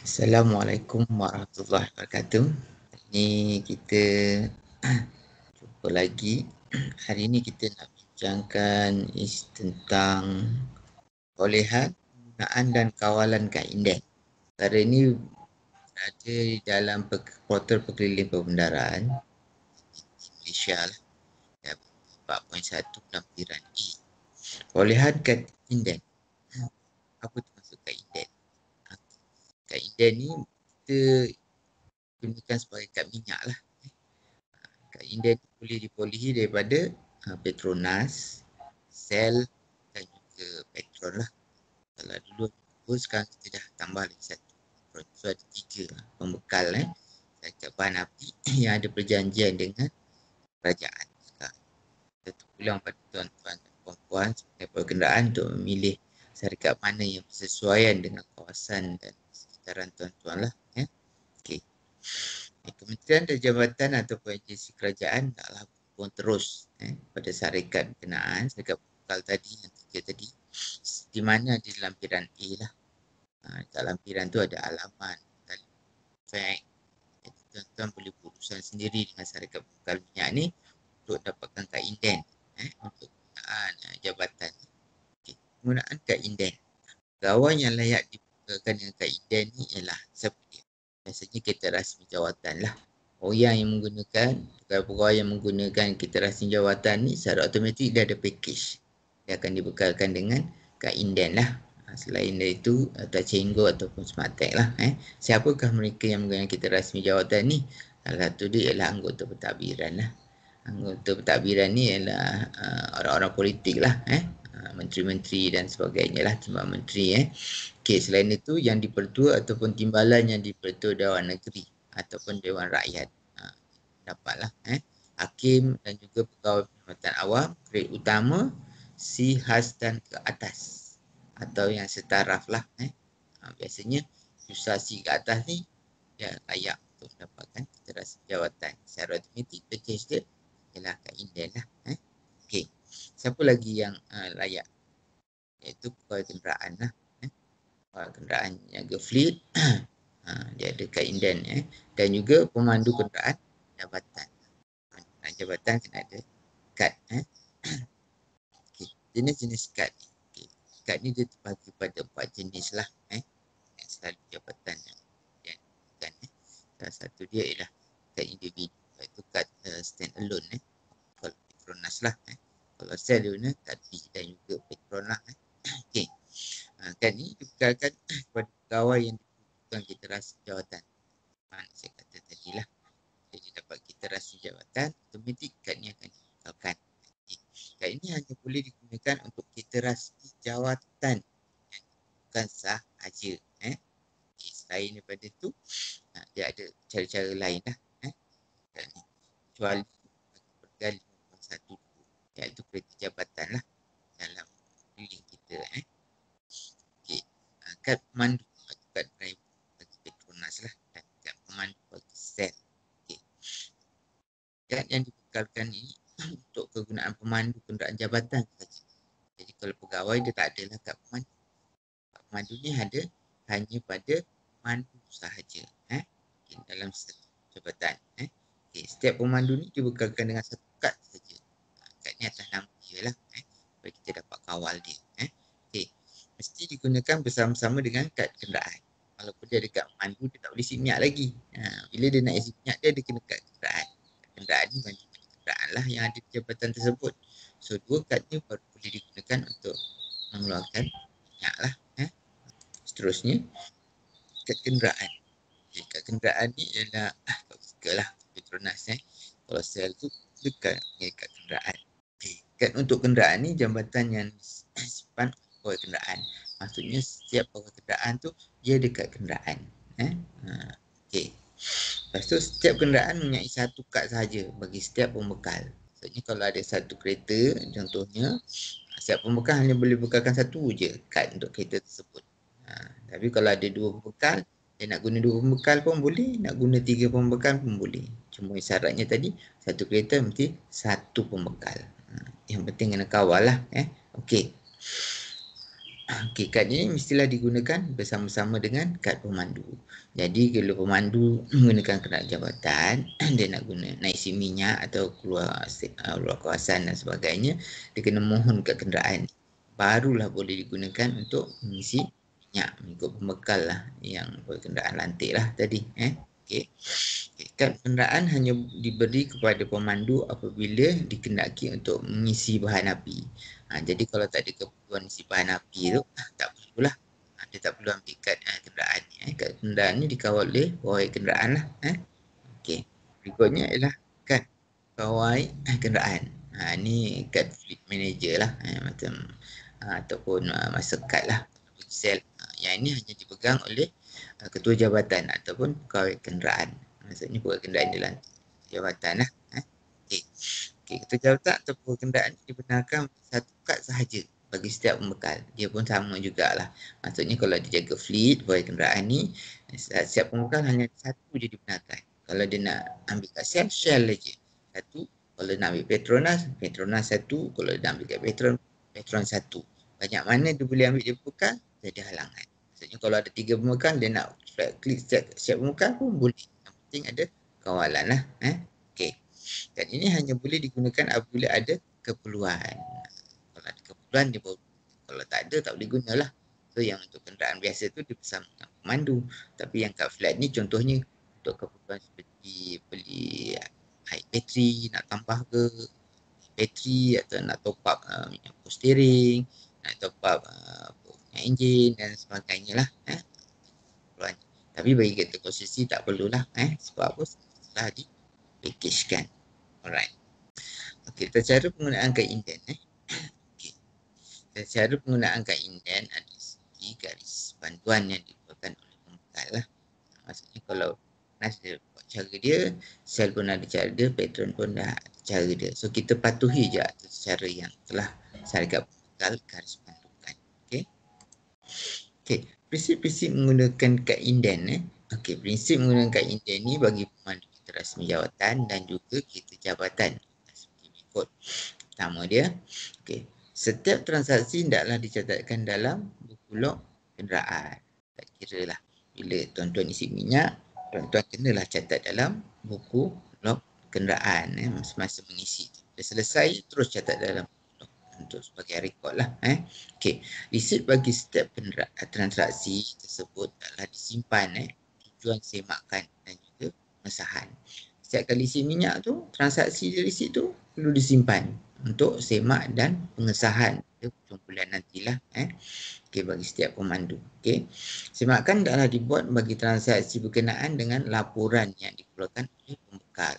Assalamualaikum warahmatullahi wabarakatuh. Ini kita jumpa lagi. Hari ini kita nak bincangkan tentang perolehan, penggunaan dan kawalan kad inden. Perkara ini berada di dalam portal perkeliling perbendaraan Malaysia lah. 4.1 lampiran E. Perolehan kad inden. Apa tu maksud kad inden? Kad inden ni kita gunakan sebagai kad minyak lah. Kad inden boleh diperolehi daripada Petronas, Shell dan juga Petron lah. Kalau dulu dua, sekarang kita dah tambah lagi satu. So ada 3 pembekal syarikat bahan api yang ada perjanjian dengan kerajaan sekarang. Kita terpulang pada tuan-tuan dan puan-puan sebagai pengenderaan untuk memilih syarikat mana yang bersesuaian dengan kawasan dan sekitaran tuan-tuan lah. Okay. Kementerian dan jabatan ataupun agensi kerajaan taklah berhubung terus pada syarikat berkenaan, syarikat pembekal tadi yang 3 tadi, di mana di lampiran A lah. Dekat lampiran tu ada alamat, fax. Jadi tuan-tuan boleh berurusan sendiri dengan syarikat pembekal minyak ni untuk dapatkan kad inden untuk penggunaan jabatan. Okay. Penggunaan kad inden. Pegawai yang layak dibukakan dengan kad inden ni ialah siapa dia? Biasanya kereta rasmi jawatan lah. Orang yang menggunakan, pegawai yang menggunakan kereta rasmi jawatan ni secara automatik dia ada package. Dia akan dibekalkan dengan kad inden lah. Selain dari itu, Tachengo ataupun Smartec lah. Siapakah mereka yang menggunakan kereta rasmi jawatan ni? Salah satu dia ialah anggota pentadbiran lah. Anggota pentadbiran ni ialah orang-orang politik lah. Menteri-menteri dan sebagainya lah, timbalan menteri. Okay, selain itu yang dipertua ataupun timbalan yang dipertua Dewan Negeri ataupun Dewan Rakyat dapatlah. Hakim dan juga pegawai perkhidmatan awam grade utama C khas dan ke atas atau yang setaraf lah. Biasanya susah C ke atas ni dia layak untuk mendapatkan kereta rasmi jawatan. Secara automatik package dia ialah kad inden lah. Okay. Siapa lagi yang layak? Iaitu pegawai kenderaan lah. Pegawai kenderaan niaga fleet dia ada kad inden dan juga pemandu kenderaan jabatan. Jabatan kena ada kad. Okay. Jenis-jenis kad. Okay. Kad ni dia terbagi pada 4 jenis lah. Yang selalu jabatan yang kan. Salah satu dia ialah kad individu, iaitu kad stand alone. Kalau Petronas lah. Kalau Shell dia guna kad B dan juga Petron lah. Okay. Kad ni dibekalkan kepada pegawai yang dibutuhkan kereta rasmi jawatan. Saya kata tadi lah. Jadi dapat kereta rasmi jawatan, automatik kad ni akan dibekalkan. Kad ini hanya boleh digunakan untuk kereta rasmi jawatan, bukan sahaja. Selain daripada itu, dia ada cara-cara lain lah. Kecuali pergal 5.1 iaitu kereta jabatan lah dalam bilik kita. Okay. Kad pemandu atau kad driver bagi Petronas lah dan kad pemandu bagi Shell. Okay. Kad yang dibekalkan ini untuk kegunaan pemandu kenderaan jabatan saja. Jadi kalau pegawai dia tak adalah kad pemandu. Kad pemandu ni ada hanya pada pemandu sahaja. Dalam jabatan. Okay. Setiap pemandu ni dibekalkan dengan satu kad saja. Kad ni atas nama dia lah. Supaya kita dapat kawal dia. Okay. Mesti digunakan bersama-sama dengan kad kenderaan. Walaupun dia ada kad pemandu, dia tak boleh isi minyak lagi. Bila dia nak isi minyak, dia ada kena kad kenderaan. Kad kenderaan ni bantu kenderaan lah yang ada di jabatan tersebut. So, 2 kad ni baru boleh digunakan untuk mengeluarkan minyak lah. Seterusnya, kad kenderaan. Okay, kad kenderaan ni ialah kalau tiga lah Petronas. Kalau Shell tu dekat kad kenderaan. Okay. Kad untuk kenderaan ni jambatan yang disimpan pegawai kenderaan. Maksudnya setiap pegawai kenderaan tu dia dekat kenderaan. Okay. Lepas tu setiap kenderaan mempunyai satu kad sahaja bagi setiap pembekal. Maksudnya kalau ada satu kereta contohnya, setiap pembekal hanya boleh bekalkan satu je kad untuk kereta tersebut. Tapi kalau ada 2 pembekal, dia nak guna 2 pembekal pun boleh, nak guna 3 pembekal pun boleh. Cuma syaratnya tadi, satu kereta mesti satu pembekal. Yang penting kena kawal lah. Okey. Okey, kad ini mestilah digunakan bersama-sama dengan kad pemandu. Jadi kalau pemandu menggunakan kenderaan jabatan, dia nak nak isi minyak atau keluar kawasan dan sebagainya, dia kena mohon kad kenderaan. Barulah boleh digunakan untuk mengisi minyak mengikut pembekal lah yang kenderaan lantik lah tadi. Okey. Kad kenderaan hanya diberi kepada pemandu apabila dikehendaki untuk mengisi bahan api. Jadi kalau tak ada keperluan isi bahan api tu, tak perlulah. Dia tak perlu ambil kad kenderaan ni. Kad kenderaan ni dikawal oleh pawai kenderaan lah. Okey. Berikutnya ialah kad pawai kenderaan. Ni kad fleet manager lah. Macam ataupun mastercard lah. Sel. Yang ini hanya dipegang oleh ketua jabatan ataupun pegawai kenderaan. Maksudnya pegawai kenderaan jalan jabatan lah. Okey. Okey, ketua jabatan atau pegawai kenderaan dibenarkan satu kad sahaja bagi setiap pembekal. Dia pun sama jugalah. Maksudnya kalau dia jaga fleet, pegawai kenderaan ni, setiap pembekal hanya satu je dibenarkan. Kalau dia nak ambil kat Shell, Shell aja. Satu. Kalau nak ambil Petronas, Petronas satu. Kalau dia nak ambil kat Petron satu. Banyak mana dia boleh ambil dia pembekal, tak ada halangan. Maksudnya kalau ada 3 pembekal, dia nak klik setiap pembekal pun boleh. Yang penting ada kawalan lah. Okey. Dan ini hanya boleh digunakan apabila ada keperluan. Kalau ada keperluan, dia baru. Kalau tak ada, tak boleh gunalah. So yang untuk kenderaan biasa tu dia bersama dengan pemandu. Tapi yang kat flat ni contohnya untuk keperluan seperti beli air bateri, nak tambah ke bateri atau nak top up minyak steering, nak top up minyak enjin dan sebagainya lah. Tapi bagi kereta konsesi tak perlulah. Sebab apa? Setelah dipackagekan. Alright. Okey, cara penggunaan kad inden. Okey. Cara penggunaan kad inden ada segi garis panduan yang dikeluarkan oleh pembekal lah. Maksudnya kalau Nas dia buat cara dia, Shell pun ada cara dia, Petron pun dah ada cara dia. So kita patuhi je atas cara yang telah syarikat pembekal garis pandukan. Okey. Okey, prinsip-prinsip menggunakan kad inden. Okey, prinsip menggunakan kad inden ni bagi pemandu kita rasmi jawatan dan juga kita jabatan. Seperti berikut. Pertama dia, okey, setiap transaksi hendaklah dicatatkan dalam buku log kenderaan. Tak kira lah bila tuan-tuan isi minyak, tuan-tuan kenalah catat dalam buku log kenderaan semasa mengisi. Dah selesai terus catat dalam buku log untuk sebagai rekod lah. Okey, resit bagi setiap transaksi tersebut adalah disimpan tujuan semakan dan juga pengesahan. Setiap kali isi minyak tu, transaksi di resit tu perlu disimpan untuk semak dan pengesahan hujung bulan nantilah. Okey, bagi setiap pemandu. Okey. Semakan adalah dibuat bagi transaksi berkenaan dengan laporan yang dikeluarkan oleh pembekal.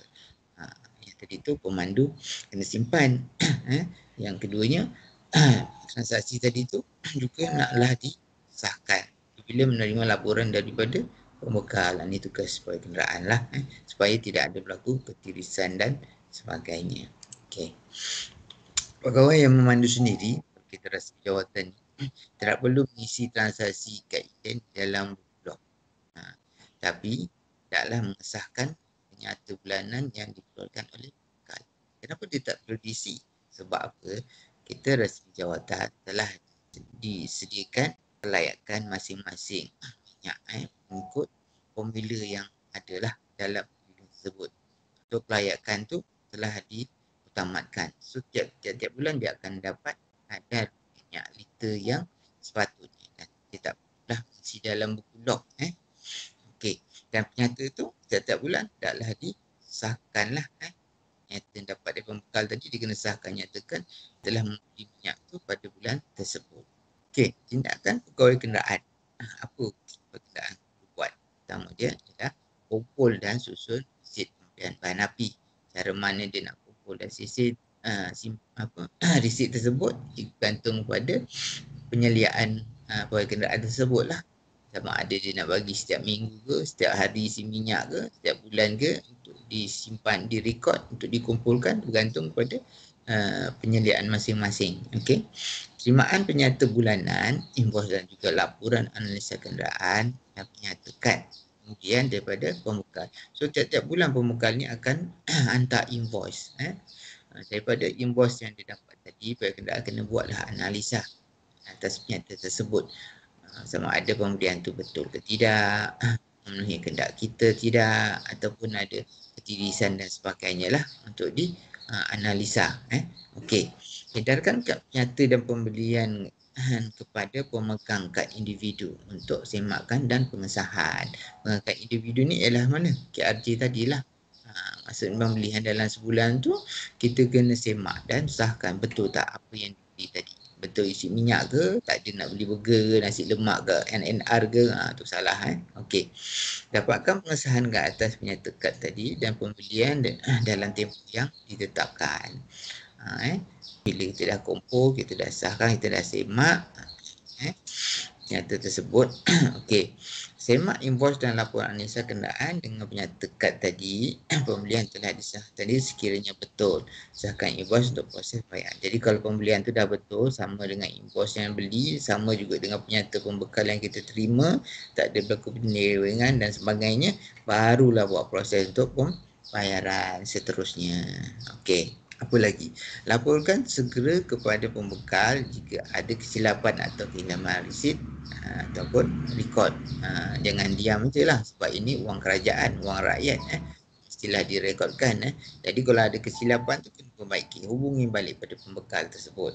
Yang tadi tu pemandu kena simpan. Yang keduanya transaksi tadi tu juga naklah disahkan bila menerima laporan daripada pembekal. Ini tugas pegawai kenderaan lah, supaya tidak ada berlaku ketirisan dan sebagainya. Okey. Pegawai yang memandu sendiri, kita rasmi jawatan tidak perlu mengisi transaksi kad inden dalam buku log. Tapi tidaklah mengesahkan penyata bulanan yang dikeluarkan oleh pembekal. Kenapa dia tak perlu diisi? Sebab apa? Kita rasmi jawatan telah disediakan kelayakan masing-masing minyak mengikut formula yang adalah dalam buku tersebut. Untuk kelayakan tu telah diutamatkan. So tiap-tiap bulan dia akan dapat kadar minyak liter yang sepatutnya. Dan dia tak perlulah isi dalam buku log. Okey. Dan penyata tu tiap-tiap bulan taklah disahkanlah. Nyata yang dapat dari pembekal tadi dia kena sahkan, nyatakan telah membeli minyak tu pada bulan tersebut. Okey, tindakan pegawai kenderaan. Apa pegawai kenderaan buat? Pertama dia adalah kumpul dan susun resit pembelian bahan api. Cara mana dia nak kumpul dan resit resit tersebut bergantung kepada penyeliaan pegawai kenderaan tersebut lah. Sama ada dia nak bagi setiap minggu ke, setiap hari isi minyak ke, setiap bulan ke, untuk disimpan, direkod, untuk dikumpulkan, bergantung kepada penyeliaan masing-masing. Okey. Terimaan penyata bulanan, invoice dan juga laporan analisa kenderaan yang menyatakan kemudian daripada pembekal. So tiap-tiap bulan pembekal ni akan hantar invoice. Daripada invoice yang dia dapat tadi, pegawai kenderaan kena buatlah analisa atas penyata tersebut. Sama ada pembelian tu betul ke tidak, memenuhi kehendak kita tidak, ataupun ada ketirisan dan sebagainya lah untuk dianalisa. Okey, edarkan kad penyata dan pembelian kepada pemegang kad individu untuk semakan dan pengesahan. Kad individu ni ialah mana? KRJ tadilah. Maksud pembelian dalam sebulan tu kita kena semak dan sahkan betul tak apa yang dibeli tadi. Betul isi minyak ke, tak ada nak beli burger ke, nasi lemak ke, NNR ke, tu salah. Okey. Dapatkan pengesahan ke atas penyata kad tadi dan pembelian dalam tempoh yang ditetapkan. Bila kita dah kumpul, kita dah sahkan, kita dah semak penyata tersebut. Okey. Semak invoice dan laporan analisa kenderaan dengan penyata kad tadi, pembelian telah disahkan tadi sekiranya betul. Sahkan invoice untuk proses pembayaran. Jadi kalau pembelian tu dah betul, sama dengan invoice yang beli, sama juga dengan penyata pembekal yang kita terima, tak ada berlaku penyelewengan dan sebagainya, barulah buat proses untuk pembayaran seterusnya. Okey. Apa lagi? Laporkan segera kepada pembekal jika ada kesilapan atau kehilangan resit ataupun rekod. Jangan diam je lah sebab ini wang kerajaan, wang rakyat. Mestilah direkodkan. Jadi kalau ada kesilapan tu kena perbaiki. Hubungi balik pada pembekal tersebut.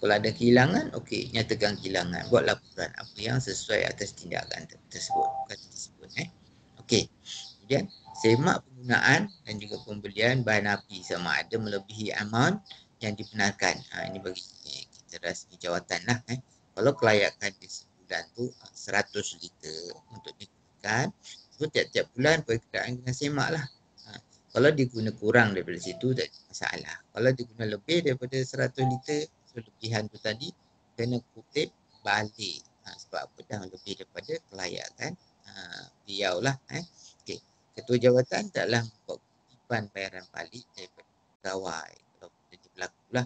Kalau ada kehilangan, okey, nyatakan kehilangan. Buat laporan apa yang sesuai atas tindakan tersebut. Okey. Kemudian semak penggunaan dan juga pembelian bahan api sama ada melebihi amount yang dibenarkan. Ini bagi kita rasmi jawatan lah. Kalau kelayakan di sebulan tu 100 liter untuk digunakan, so tiap-tiap bulan perkiraan kena semak lah. Kalau diguna kurang daripada situ tak ada masalah. Kalau diguna lebih daripada 100 liter, so lebihan tu tadi kena kutip balik. Sebab apa dah lebih daripada kelayakan beliau lah. Okey. Ketua jawatan taklah membuat kutipan bayaran balik daripada pegawai. Kalau jadi berlaku lah.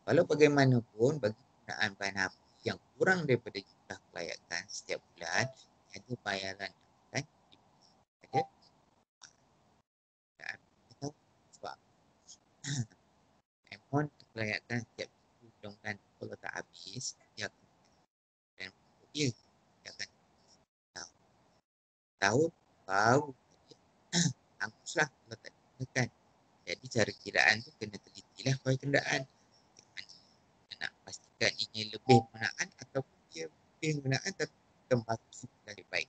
Kalau bagaimanapun bagi penggunaan bahan api yang kurang daripada jumlah kelayakan setiap bulan, ada bayaran kan? Ada sebab amount kelayakan setiap bulan kalau tak habis, dia akan dia akan tahun baru angkuslah kalau tak digunakan. Jadi cara kiraan tu kena telitilah pada kenderaan. Nak pastikan ini lebih penggunaan ataupun dia lebih penggunaan tapi tempatkan lebih baik.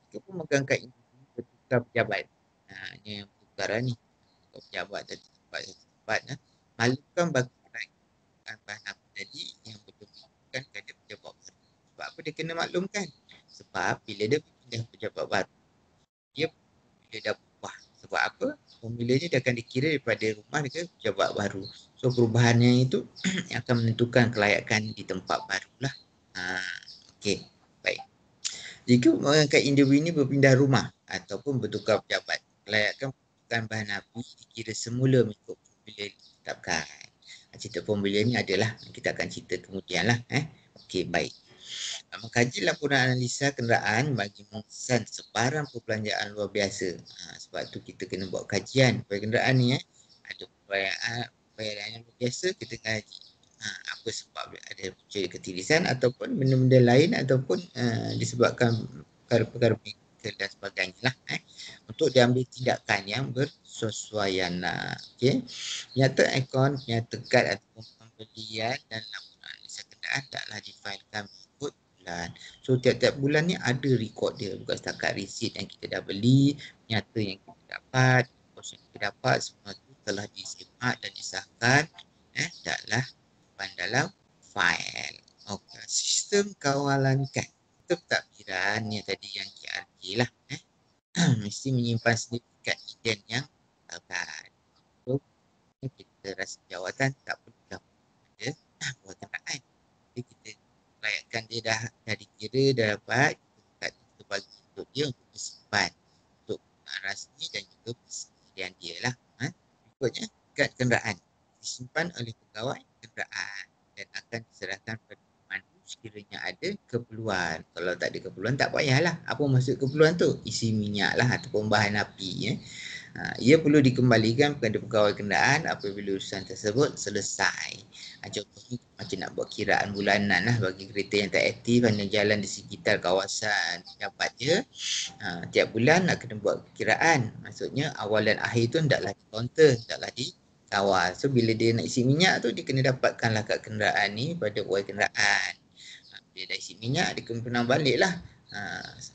Jika pemegang kad individu bertukar pejabat, ini yang pertukaran ni, bertukar pejabat dari tempat maklumkan bagi kerajaan bahan api tadi yang bertukar kepada pejabat baru. Sebab apa dia kena maklumkan? Sebab bila dia pindah pejabat baru, dia bila dah berubah. Sebab apa? Pemilihnya dia akan dikira daripada rumah ke pejabat baru. So perubahannya itu akan menentukan kelayakan di tempat barulah. Okey, baik. Jika mengangkat individu ini berpindah rumah ataupun bertukar pejabat, kelayakan pembukaan bahan api dikira semula mengikut pembelian ditetapkan. Cerita pembelian ni adalah kita akan cerita kemudian lah. Okey, baik. Mengkaji laporan analisa kenderaan bagi mengesan sebarang perbelanjaan luar biasa. Sebab tu kita kena buat kajian pada kenderaan ni. Ada pembayaran yang luar biasa, kita kaji. Apa sebab ada punca ketirisan ataupun benda-benda lain ataupun disebabkan perkara-perkara medical dan sebagainya lah. Untuk diambil tindakan yang bersesuaian. Okay. Nyata akaun, nyata kad ataupun pembelian dan laporan analisa kenderaan taklah difailkan bulan. So tiap-tiap bulan ni ada rekod dia, bukan setakat resit yang kita dah beli, nyata yang kita dapat, kos yang kita dapat, semua tu telah disemak dan disahkan taklah dalam fail. Okay. Sistem kawalan kad. Itu pentadbiran ni tadi yang KRJ lah. Mesti menyimpan sertifikat ident yang ditetapkan. So kita rasa jawatan tak perlu dah ada buat kenderaan. Jadi kita rakyatkan dia dah dikira, dah dapat, kita bagi untuk dia untuk disimpan untuk rasmi dan juga persediaan dia lah. Berikutnya, kad kenderaan disimpan oleh pegawai kenderaan dan akan diserahkan pada pemandu sekiranya ada keperluan. Kalau tak ada keperluan, tak payahlah. Apa maksud keperluan tu? Isi minyak lah ataupun bahan api. Ia perlu dikembalikan kepada pegawai kenderaan apabila urusan tersebut selesai. Contohnya macam nak buat kiraan bulanan lah bagi kereta yang tak aktif hanya jalan di sekitar kawasan pejabat je. Tiap bulan nak kena buat kiraan. Maksudnya awal dan akhir tu hendaklah di kaunter, hendaklah dikawal. So bila dia nak isi minyak tu dia kena dapatkanlah kat kenderaan ni pada pegawai kenderaan. Dia dah isi minyak, dia kena penang balik lah.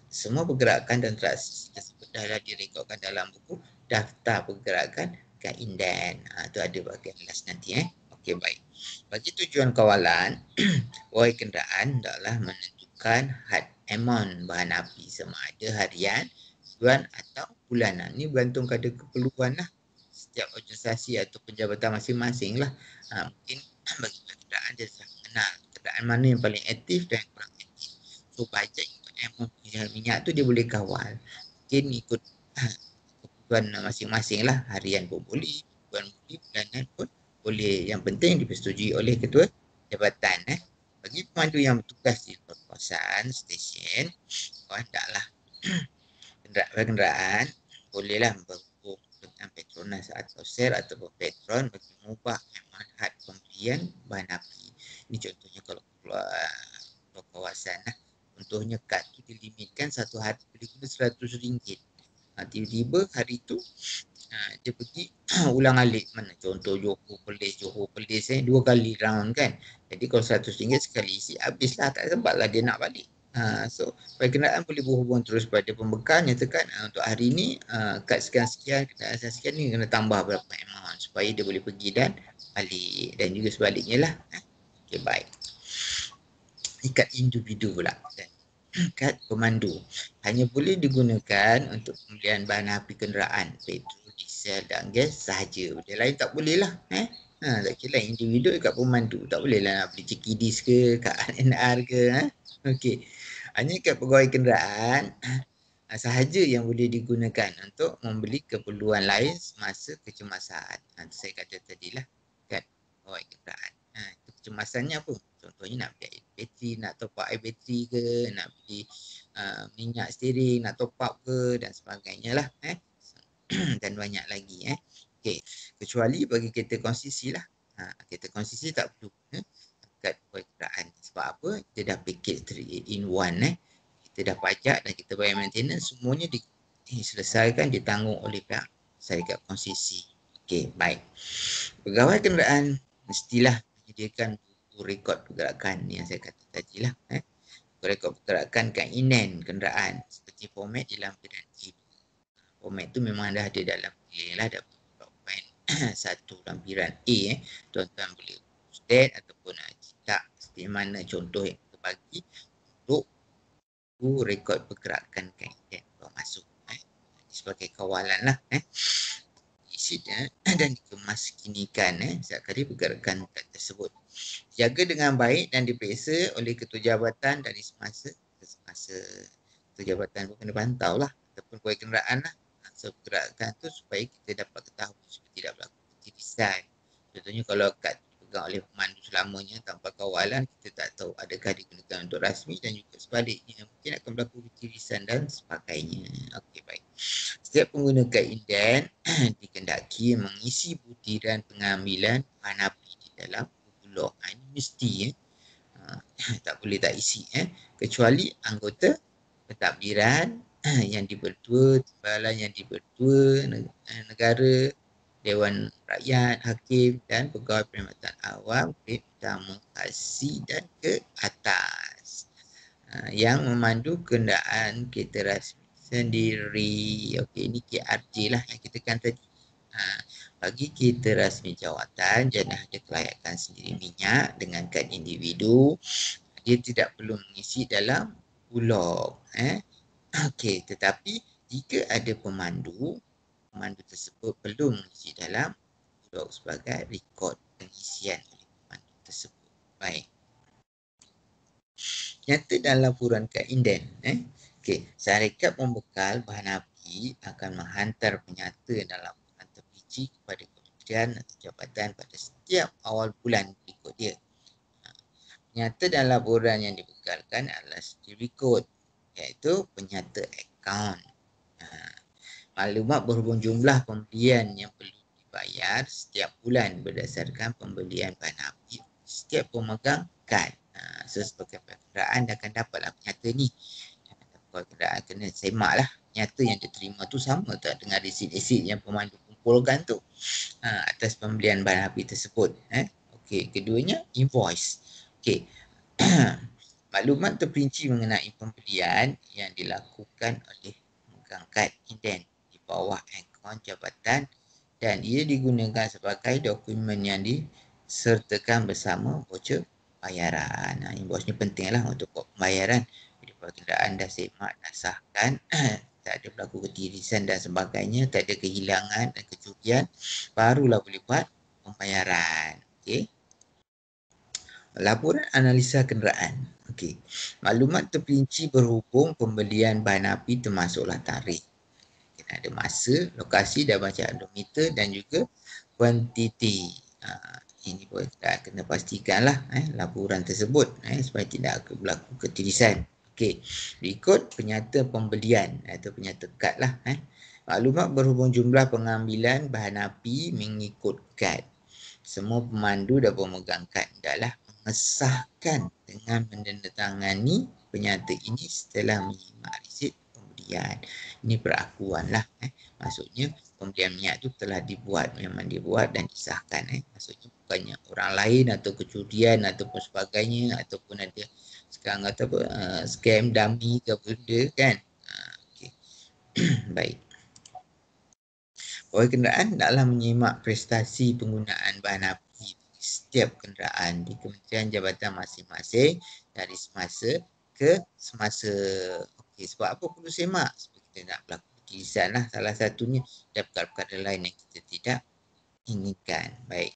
Semua pergerakan dan transaksi tersebut dah direkodkan dalam buku daftar pergerakan kat Inden. Tu ada bahagian last nanti. Okey, baik. Bagi tujuan kawalan, pegawai kenderaan hendaklah menentukan had amount bahan api sama ada harian, mingguan atau bulanan. Ini bergantung pada keperluan lah setiap organisasi atau penjabatan masing-masing lah. Mungkin bagi kenderaan dia sudah kenal kenderaan mana yang paling aktif dan yang kurang aktif. So bajet untuk amount minyak tu dia boleh kawal. Mungkin ikut kebutuhan masing-masing lah. Harian pun boleh, mingguan boleh, bulanan pun boleh. Yang penting dipersetujui oleh ketua jabatan. Bagi pemandu yang bertugas di luar kawasan stesen, hendaklah kenderaan bolehlah berhubung dengan Petronas atau SER ataupun Petron bagi mengubah manfaat pembelian bahan api. Ini contohnya kalau keluar kawasan lah. Contohnya kad tu dilimitkan satu hari boleh guna RM100. Tiba-tiba hari tu dia pergi ulang alik mana contoh Johor Perlis 2 kali round kan. Jadi kalau RM100 sekali isi habislah, tak sempatlah dia nak balik. So supaya kenderaan boleh berhubung terus pada pembekal, nyatakan untuk hari ni kad sekian-sekian, kenderaan sekian ni kena tambah berapa amount supaya dia boleh pergi dan balik, dan juga sebaliknya lah. Okey, baik. Kad individu pula. Kad pemandu hanya boleh digunakan untuk pembelian bahan api kenderaan, petrol, diesel dan gas sahaja. Benda lain tak boleh lah. Tak kira individu kat pemandu. Tak boleh lah nak beli cikidis ke, kat ANR ke. Okey. Hanya kat pegawai kenderaan sahaja yang boleh digunakan untuk membeli keperluan lain semasa kecemasan. Saya kata tadilah, kat pegawai kenderaan. Itu kecemasannya apa? Contohnya nak beli bateri, nak top up air bateri ke, nak beli minyak steering, nak top up ke dan sebagainya lah. Dan banyak lagi. Okey, kecuali bagi kereta konsisi lah. Kereta konsisi tak perlu kat pegawai kenderaan. Sebab apa? Kita dah package 3 in 1. Kita dah pajak dan kita bayar maintenance, semuanya diselesaikan, ditanggung oleh pihak syarikat konsisi. Okey, baik. Pegawai kenderaan mestilah menyediakan buku rekod pergerakan yang saya kata tadi lah. Rekod pergerakan kat Inden kenderaan seperti format dilampirkan E. Format tu memang dah ada dalam pilih lah, ada dokumen 1 lampiran A. Tuan-tuan boleh state ataupun cetak seperti mana contoh yang kita bagi untuk rekod pergerakan kat Inden baru masuk sebagai kawalan lah. Isi dan dikemaskinkan setiap kali pergerakan tersebut. Jaga dengan baik dan diperiksa oleh ketua jabatan dari semasa ketua jabatan pun kena pantau lah ataupun pegawai kenderaan lah. So pergerakan tu supaya kita dapat ketahui supaya tidak berlaku ketirisan. Contohnya kalau kad dipegang oleh pemandu selamanya tanpa kawalan, kita tak tahu adakah digunakan untuk rasmi dan juga sebaliknya. Mungkin akan berlaku ketirisan dan sebagainya. Okey, baik. Setiap pengguna kad Inden dikendaki mengisi butiran pengambilan bahan api di dalam bulog. Ini mesti tak boleh tak isi kecuali anggota pentadbiran yang dipertua, timbalan yang dipertua negara, Dewan Rakyat, Hakim dan Pegawai Perkhidmatan Awam, grade utama kasih dan ke atas yang memandu kenderaan kereta rasmi sendiri. Okey, ini KRJ lah yang kita kan tadi. Bagi kereta rasmi jawatan dan ada kelayakan sendiri minyak dengan kad individu, dia tidak perlu mengisi dalam bulog. Okey, tetapi jika ada pemandu tersebut perlu mengisi dalam bulog sebagai rekod pengisian oleh pemandu tersebut. Baik. Nyata dalam laporan kad Inden. Okey, syarikat pembekal bahan api akan menghantar penyata dalam laporan terperinci kepada kementerian atau jabatan pada setiap awal bulan berikut dia. Penyata dalam laporan yang dibekalkan adalah certificate, iaitu penyata akaun. Maklumat berhubung jumlah pembelian yang perlu dibayar setiap bulan berdasarkan pembelian bahan api setiap pemegang kad. So sebagai kenderaan dia akan dapatlah nyata ni. Kalau kenderaan kena semak lah nyata yang diterima tu sama tak dengan resit-resit yang pemandu kumpulkan tu atas pembelian bahan api tersebut. Okey, keduanya invoice. Okey. Maklumat terperinci mengenai pembelian yang dilakukan oleh pemegang kad inden di bawah akaun jabatan dan ia digunakan sebagai dokumen yang disertakan bersama voucher bayaran. Invoice ni penting lah untuk pembayaran. Jadi kalau kenderaan dah semak, dah sahkan, tak ada berlaku ketirisan dan sebagainya, tak ada kehilangan dan kecurian, barulah boleh buat pembayaran. Okey. Laporan analisa kenderaan. Okey. Maklumat terperinci berhubung pembelian bahan api termasuklah tarikh. Kena ada masa, lokasi dan macam odometer dan juga kuantiti. Ini pun kena pastikanlah laporan tersebut supaya tidak berlaku ketirisan. Okey. Berikut penyata pembelian atau penyata kad lah. Maklumat berhubung jumlah pengambilan bahan api mengikut kad. Semua pemandu dan pemegang kad hendaklah mengesahkan dengan menandatangani penyata ini setelah menyimak resit pembelian. Ini perakuan lah. Maksudnya pembelian minyak tu telah dibuat, memang dibuat dan disahkan. Maksudnya bukannya orang lain atau kecurian ataupun sebagainya ataupun ada sekarang kata apa, scam dummy ke apa benda kan. Okay. Baik. Pegawai kenderaan hendaklah menyimak prestasi penggunaan bahan api setiap kenderaan di Kementerian Jabatan masing-masing dari semasa ke semasa. Okey, sebab apa perlu semak? Sebab kita nak berlaku ketirisan lah salah satunya dan perkara-perkara lain yang kita tidak inginkan. Baik,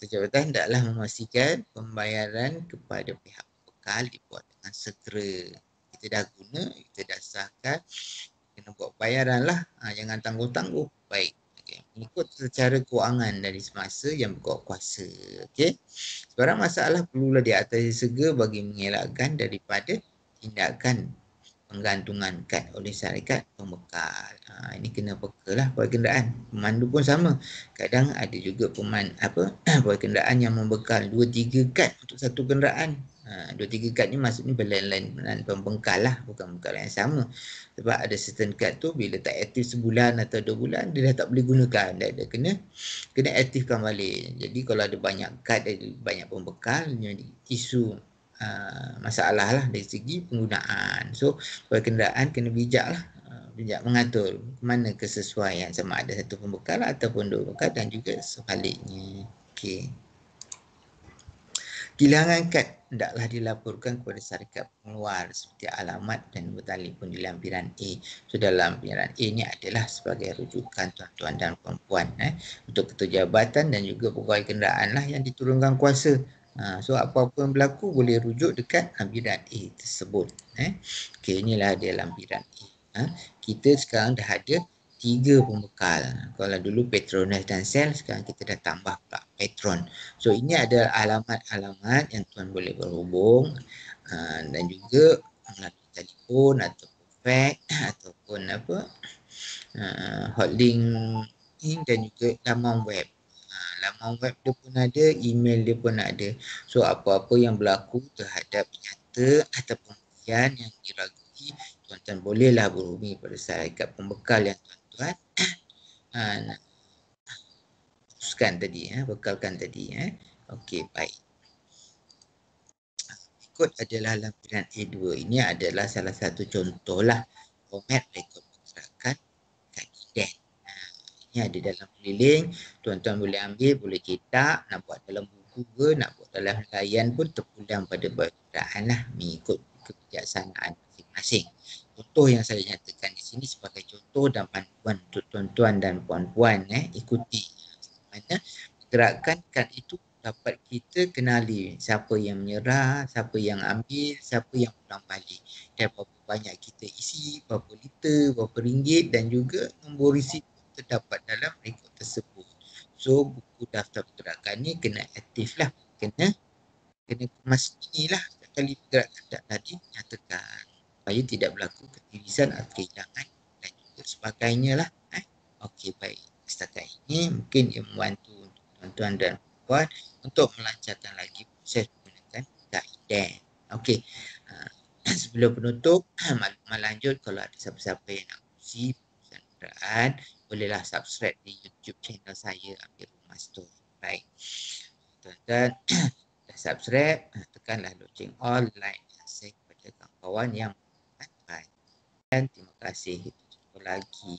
Jabatan hendaklah memastikan pembayaran kepada pihak bekal dibuat dengan segera. Kita dah guna, kita dah sahkan, kena buat bayaran lah. Jangan tangguh-tangguh. Baik. Mengikut secara kewangan dari semasa yang berkuasa. Okey. Sebarang masalah perlulah diatasi segera bagi mengelakkan daripada tindakan penggantungan kad oleh syarikat pembekal. Ini kena peka lah pegawai kenderaan. Pemandu pun sama. Kadang ada juga pegawai kenderaan yang membekal 2-3 kad untuk satu kenderaan. 2-3 kad ni maksudnya berlain-lain pembekal lah, bukan bekal yang sama. Sebab ada certain kad tu bila tak aktif sebulan atau 2 bulan dia dah tak boleh gunakan. Dia kena aktifkan balik. Jadi kalau ada banyak kad, banyak pembekal, jadi isu masalah lah dari segi penggunaan. So pegawai kenderaan kena bijak lah, bijak mengatur mana kesesuaian sama ada satu pembekal ataupun 2 pembekal dan juga sebaliknya. Okey. Kehilangan kad hendaklah dilaporkan kepada syarikat pengeluar seperti alamat dan nombor telefon di lampiran A. So dalam lampiran A ni adalah sebagai rujukan tuan-tuan dan puan-puan untuk ketua jabatan dan juga pegawai kenderaan lah yang diturunkan kuasa. So apa-apa yang berlaku boleh rujuk dekat lampiran A tersebut. Okey, inilah dia lampiran A. Kita sekarang dah ada 3 pembekal. Kalau dulu Petronas dan Shell, sekarang kita dah tambah pula Petron. So ini adalah alamat-alamat yang tuan boleh berhubung dan juga melalui telefon ataupun fax ataupun hotlink dan juga laman web. Laman web dia pun ada, email dia pun ada. So apa-apa yang berlaku terhadap penyata atau pembelian yang diragui, tuan-tuan bolehlah berhubungi pada syarikat pembekal yang tuan-tuan nak putuskan tadi, bekalkan tadi. Okey, baik. Berikut adalah lampiran A2. Ini adalah salah satu contohlah format rekod pergerakan kad inden. Ini ada dalam keliling, tuan-tuan boleh ambil, boleh cetak, nak buat dalam buku ke, nak buat dalam layan pun terpulang pada kenderaan lah mengikut kebijaksanaan masing-masing. Contoh yang saya nyatakan di sini sebagai contoh dan panduan untuk tuan-tuan dan puan-puan ikuti. Mana gerakan kad itu dapat kita kenali siapa yang menyerah, siapa yang ambil, siapa yang pulang balik. Dan berapa banyak kita isi, berapa liter, berapa ringgit dan juga nombor resit terdapat dalam rekod tersebut. So buku daftar pergerakan ni kena aktif lah. Kena mestilah sekali pergerakan tak tadi nyatakan supaya tidak berlaku ketirisan atau kehilangan dan juga sebagainya lah. Okey, baik. Setakat ini mungkin ia membantu untuk tuan-tuan dan puan untuk melancarkan lagi proses menggunakan Kaiden. Okey. Sebelum penutup, maklumat lanjut kalau ada siapa-siapa yang nak kongsi perusahaan, bolehlah subscribe di YouTube channel saya, Amir Rumah Store. Baik. Tuan-tuan dah subscribe, tekanlah loceng all, like dan share kepada kawan-kawan yang bermanfaat. Dan terima kasih. Kita jumpa lagi.